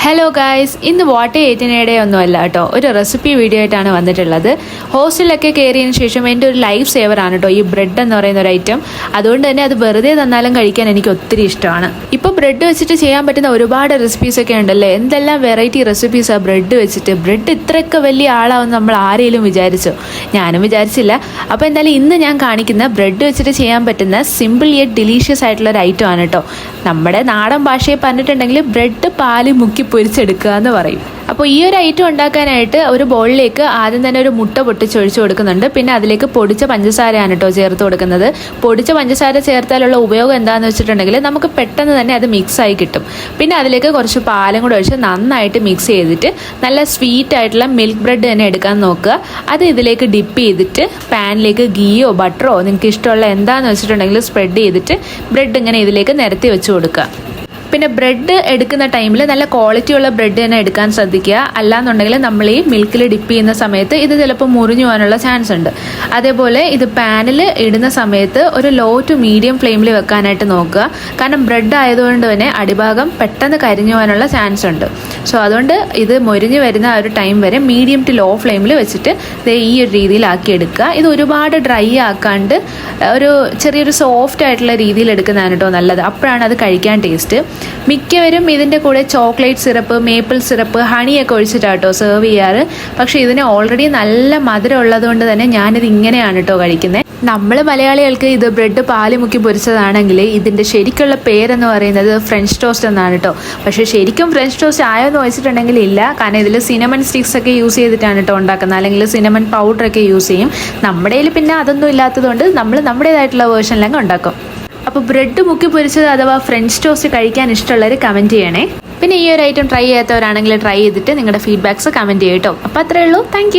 Hello guys, ഇന്ന് what എയ്റ്റിനേടെ ഒന്നുമല്ല കേട്ടോ, ഒരു റെസിപ്പി വീഡിയോ ആയിട്ടാണ് വന്നിട്ടുള്ളത്. ഹോസ്റ്റലിലൊക്കെ കയറിയതിന് ശേഷം എൻ്റെ ഒരു ലൈഫ് സേവറാണ് കേട്ടോ ഈ ബ്രെഡ് എന്ന് പറയുന്ന ഒരു ഐറ്റം. അതുകൊണ്ട് തന്നെ അത് വെറുതെ തന്നാലും കഴിക്കാൻ എനിക്ക് ഒത്തിരി ഇഷ്ടമാണ്. ഇപ്പോൾ ബ്രെഡ് വെച്ചിട്ട് ചെയ്യാൻ പറ്റുന്ന ഒരുപാട് റെസിപ്പീസൊക്കെ ഉണ്ടല്ലേ. എന്തെല്ലാം വെറൈറ്റി റെസിപ്പീസാണ് ബ്രെഡ് വെച്ചിട്ട്. ബ്രെഡ് ഇത്രയൊക്കെ വലിയ ആളാവുമെന്ന് നമ്മൾ ആരെങ്കിലും വിചാരിച്ചോ? ഞാനും വിചാരിച്ചില്ല. അപ്പോൾ എന്തായാലും ഇന്ന് ഞാൻ കാണിക്കുന്ന ബ്രെഡ് വെച്ചിട്ട് ചെയ്യാൻ പറ്റുന്ന സിമ്പിൾ യെറ്റ് ഡിലീഷ്യസ് ആയിട്ടുള്ള ഒരു ഐറ്റം ആണ് കേട്ടോ. നമ്മുടെ നാടൻ ഭാഷയെ പറഞ്ഞിട്ടുണ്ടെങ്കിൽ ബ്രെഡ് പാല് മുക്കി പൊരിച്ചെടുക്കുക എന്ന് പറയും. അപ്പോൾ ഈ ഒരു ഐറ്റം ഉണ്ടാക്കാനായിട്ട് ഒരു ബൗളിലേക്ക് ആദ്യം തന്നെ ഒരു മുട്ട പൊട്ടിച്ചൊഴിച്ച് കൊടുക്കുന്നുണ്ട്. പിന്നെ അതിലേക്ക് പൊടിച്ച പഞ്ചസാരയാണ് കേട്ടോ ചേർത്ത് കൊടുക്കുന്നത്. പൊടിച്ച പഞ്ചസാര ചേർത്താലുള്ള ഉപയോഗം എന്താണെന്ന് വെച്ചിട്ടുണ്ടെങ്കിൽ നമുക്ക് പെട്ടെന്ന് തന്നെ അത് മിക്സായി കിട്ടും. പിന്നെ അതിലേക്ക് കുറച്ച് പാലും കൂടെ ഒഴിച്ച് നന്നായിട്ട് മിക്സ് ചെയ്തിട്ട് നല്ല സ്വീറ്റ് ആയിട്ടുള്ള മിൽക്ക് ബ്രെഡ് തന്നെ എടുക്കാൻ നോക്കുക. അത് ഇതിലേക്ക് ഡിപ്പ് ചെയ്തിട്ട് പാനിലേക്ക് ഗീയോ ബട്ടറോ നിങ്ങൾക്ക് ഇഷ്ടമുള്ള എന്താണെന്ന് വെച്ചിട്ടുണ്ടെങ്കിൽ സ്പ്രെഡ് ചെയ്തിട്ട് ബ്രെഡ് ഇങ്ങനെ ഇതിലേക്ക് നിരത്തി വെച്ച് കൊടുക്കുക. പിന്നെ ബ്രെഡ് എടുക്കുന്ന ടൈമിൽ നല്ല ക്വാളിറ്റിയുള്ള ബ്രെഡ് തന്നെ എടുക്കാൻ ശ്രദ്ധിക്കുക. അല്ലാന്നുണ്ടെങ്കിൽ നമ്മൾ ഈ മിൽക്കിൽ ഡിപ്പ് ചെയ്യുന്ന സമയത്ത് ഇത് ചിലപ്പോൾ മുറിഞ്ഞു പോകാനുള്ള ചാൻസ് ഉണ്ട്. അതേപോലെ ഇത് പാനിൽ ഇടുന്ന സമയത്ത് ഒരു ലോ ടു മീഡിയം ഫ്ലെയിമിൽ വെക്കാനായിട്ട് നോക്കുക. കാരണം ബ്രെഡ് ആയതുകൊണ്ട് തന്നെ അടിഭാഗം പെട്ടെന്ന് കരിഞ്ഞു പോകാനുള്ള ചാൻസ് ഉണ്ട്. സോ അതുകൊണ്ട് ഇത് മൊരിഞ്ഞ് വരുന്ന ആ ഒരു ടൈം വരെ മീഡിയം ടു ലോ ഫ്ലെയിമിൽ വെച്ചിട്ട് ഈ ഒരു രീതിയിലാക്കി എടുക്കുക. ഇത് ഒരുപാട് ഡ്രൈ ആക്കാണ്ട് ഒരു ചെറിയൊരു സോഫ്റ്റ് ആയിട്ടുള്ള രീതിയിൽ എടുക്കുന്നതാണ് കേട്ടോ നല്ലത്. അപ്പോഴാണ് അത് കഴിക്കാൻ ടേസ്റ്റ്. മിക്കവരും ഇതിൻ്റെ കൂടെ ചോക്ലേറ്റ് സിറപ്പ്, മേപ്പിൾ സിറപ്പ്, ഹണിയൊക്കെ ഒഴിച്ചിട്ടാട്ടോ സെർവ് ചെയ്യാറ്. പക്ഷേ ഇതിന് ഓൾറെഡി നല്ല മധുരം ഉള്ളതുകൊണ്ട് തന്നെ ഞാനിത് ഇങ്ങനെയാണ് കേട്ടോ കഴിക്കുന്നത്. നമ്മൾ മലയാളികൾക്ക് ഇത് ബ്രെഡ് പാല് മുക്കി പൊരിച്ചതാണെങ്കിൽ ഇതിൻ്റെ ശരിക്കുള്ള പേരെന്ന് പറയുന്നത് ഫ്രഞ്ച് ടോസ്റ്റ് എന്നാണ് കേട്ടോ. പക്ഷേ ശരിക്കും ഫ്രഞ്ച് ടോസ്റ്റ് ആയോന്ന് വെച്ചിട്ടുണ്ടെങ്കിൽ ഇല്ല. കാരണം ഇതിൽ സിനമൺ സ്റ്റിക്സ് ഒക്കെ യൂസ് ചെയ്തിട്ടാണ് കേട്ടോ ഉണ്ടാക്കുന്നത്. അല്ലെങ്കിൽ സിനമൺ പൗഡറൊക്കെ യൂസ് ചെയ്യും. നമ്മുടെ കയ്യിൽ പിന്നെ അതൊന്നും ഇല്ലാത്തതുകൊണ്ട് നമ്മൾ നമ്മുടേതായിട്ടുള്ള വേർഷനിലങ്ങ് ഉണ്ടാക്കും. അപ്പോൾ ബ്രെഡ് മുക്കി പൊരിച്ചത് അഥവാ ഫ്രഞ്ച് ടോസ്റ്റ് കഴിക്കാൻ ഇഷ്ടമുള്ളവർ കമൻറ്റ് ചെയ്യണേ. പിന്നെ ഈ ഒരു ഐറ്റം ട്രൈ ചെയ്യാത്തവരാണെങ്കിൽ ട്രൈ ചെയ്തിട്ട് നിങ്ങളുടെ ഫീഡ്ബാക്ക്സ് കമൻറ്റ് ചെയ്യട്ടോ. അപ്പോൾ അത്രയേ ഉള്ളൂ. താങ്ക്